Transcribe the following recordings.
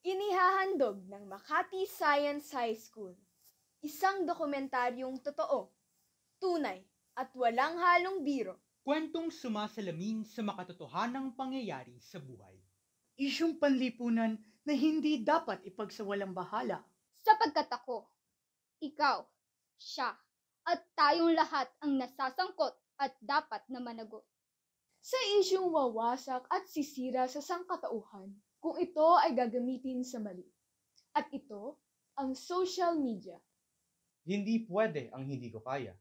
Inihahandog ng Makati Science High School, isang dokumentaryong totoo, tunay at walang halong biro. Kwentong sumasalamin sa makatotohanang pangyayari sa buhay. Isyong panlipunan na hindi dapat ipagsawalang bahala. Sapagkat ako, ikaw, siya, at tayong lahat ang nasasangkot at dapat na managot. Sa isyong wawasak at sisira sa sangkatauhan kung ito ay gagamitin sa mali. At ito ang social media. Hindi pwede ang hindi ko kaya.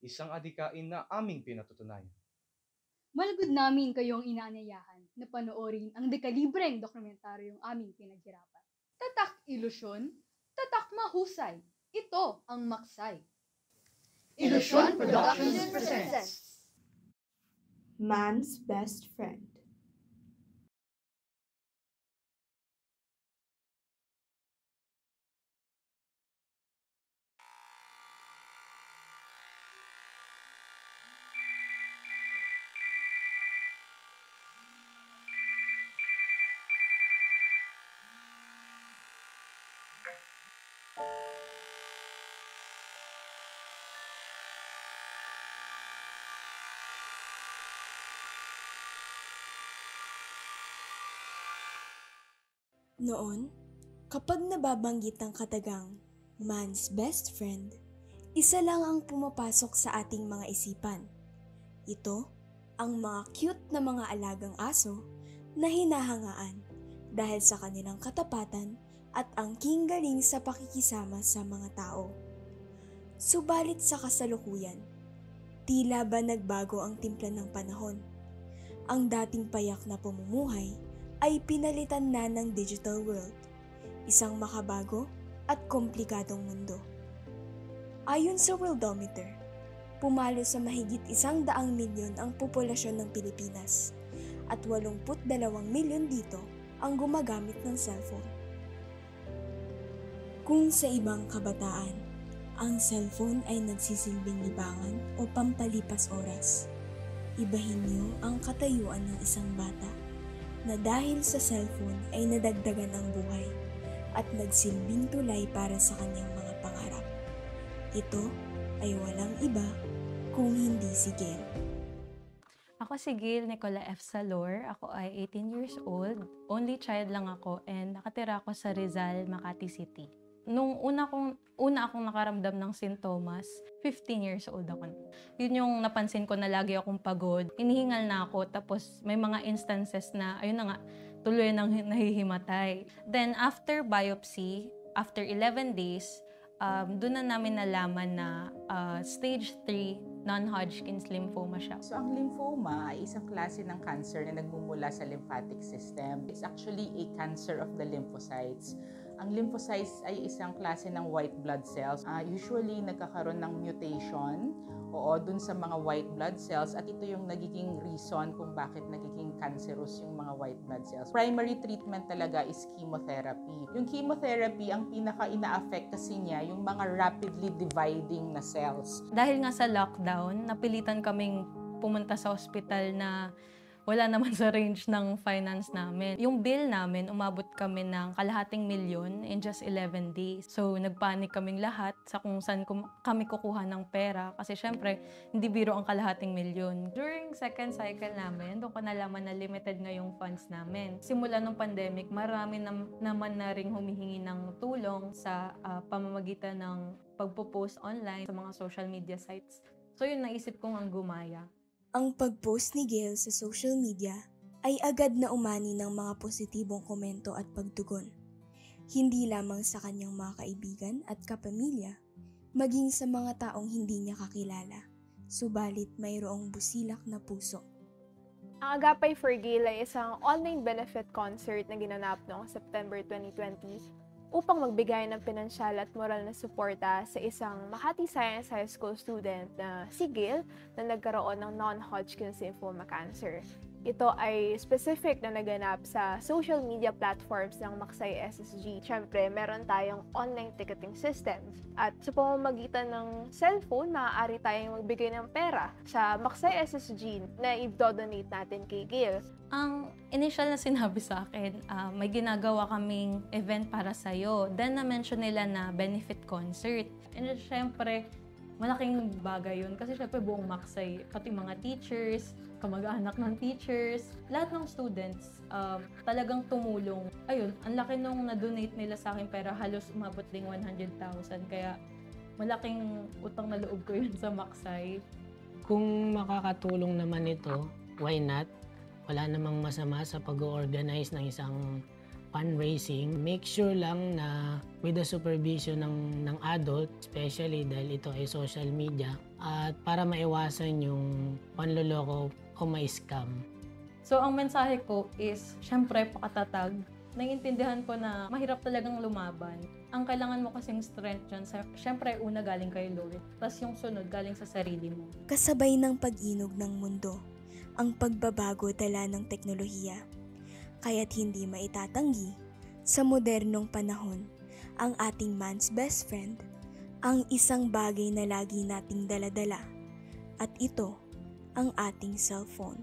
Isang adikain na aming pinatutunayan. Malugod namin kayong inaanyayahan na panoorin ang dekalibreng dokumentaryong aming pinaghirapan. Tatak ilusyon, tatak mahusay. Ito ang maksay. Ilusyon Productions presents Man's Best Friend. Noon, kapag nababanggit ang katagang man's best friend, isa lang ang pumapasok sa ating mga isipan. Ito ang mga cute na mga alagang aso na hinahangaan dahil sa kanilang katapatan at angking galing sa pakikisama sa mga tao. Subalit sa kasalukuyan, tila ba nagbago ang timpla ng panahon? Ang dating payak na pamumuhay ay pinalitan na ng digital world, isang makabago at komplikadong mundo. Ayon sa Worldometer, pumalo sa mahigit 100 milyon ang populasyon ng Pilipinas at 82 milyon dito ang gumagamit ng cellphone. Kung sa ibang kabataan, ang cellphone ay nagsisilbing libangan o pampalipas oras, ibahin niyo ang katayuan ng isang bata na dahil sa cellphone ay nadagdagan ang buhay at nagsilbing tulay para sa kanyang mga pangarap. Ito ay walang iba kung hindi si Gail. Ako si Gail Nicola F. Salor. Ako ay 18 years old. Only child lang ako and nakatira ako sa Rizal, Makati City. Nung una akong nakaramdam ng sintomas, 15 years old ako. Yun yung napansin ko na lagi akong pagod. Hinihingal na ako, tapos may mga instances na, ayun na nga, tuloy nang nahihimatay. Then after biopsy, after 11 days, doon na namin nalaman na stage 3 non-Hodgkin's lymphoma siya. So ang lymphoma ay isang klase ng cancer na nagmumula sa lymphatic system. It's actually a cancer of the lymphocytes. Ang lymphocytes ay isang klase ng white blood cells. Usually, nagkakaroon ng mutation dun sa mga white blood cells at ito yung nagiging reason kung bakit nagiging cancerous yung mga white blood cells. Primary treatment talaga is chemotherapy. Yung chemotherapy, ang pinaka-ina-affect kasi niya yung mga rapidly dividing na cells. Dahil nga sa lockdown, napilitan kaming pumunta sa ospital na wala naman sa range ng finance namin. Yung bill namin, umabot kami ng ₱250,000 in just 11 days. So, nagpanik kaming lahat sa kung saan kami kukuha ng pera. Kasi syempre, hindi biro ang ₱250,000. During second cycle namin, doon ko nalaman na limited nga yung funds namin. Simula nung pandemic, marami naman na ring humihingi ng tulong sa pamamagitan ng pagpo-post online sa mga social media sites. So, yun, naisip kong ang gumaya. Ang pag-post ni Gail sa social media ay agad na umani ng mga positibong komento at pagtugon. Hindi lamang sa kanyang mga kaibigan at kapamilya, maging sa mga taong hindi niya kakilala, subalit mayroong busilak na puso. Ang Agapay for Gail ay isang online benefit concert na ginanap noong September 2020 upang magbigay ng pinansyal at moral na suporta sa isang Makati Science High School student na si Gail na nagkaroon ng non-Hodgkin's lymphoma cancer. Ito ay specific na naganap sa social media platforms ng Maksay SSG. Siyempre, meron tayong online ticketing system. At sa pamamagitan ng cellphone, maaari tayong magbigay ng pera sa Maksay SSG na i-donate natin kay Gail. Ang initial na sinabi sa akin, may ginagawa kaming event para sa'yo. Then na-mention nila na benefit concert. And syempre, malaking bagay yun. Kasi syempre buong Maksay, pati mga teachers, kamag-anak ng teachers, lahat ng students talagang tumulong. Ayun, ang laki nung na-donate nila sa akin pero halos umabot ding 100,000. Kaya malaking utang na loob ko yun sa Maksay. Kung makakatulong naman ito, why not? Wala namang masama sa pag-organize ng isang fundraising. Make sure lang na with the supervision ng adult, especially dahil ito ay social media, at para maiwasan yung panloloko o ma-scam. So, ang mensahe ko is, syempre, pakatatag. Naiintindihan ko na mahirap talagang lumaban. Ang kailangan mo kasing strength dyan, syempre, una galing kay Lord. Tapos yung sunod, galing sa sarili mo. Kasabay ng pag-inog ng mundo, ang pagbabago dala ng teknolohiya. Kaya't hindi maitatanggi sa modernong panahon, ang ating man's best friend, ang isang bagay na lagi nating dala-dala. At ito, ang ating cellphone.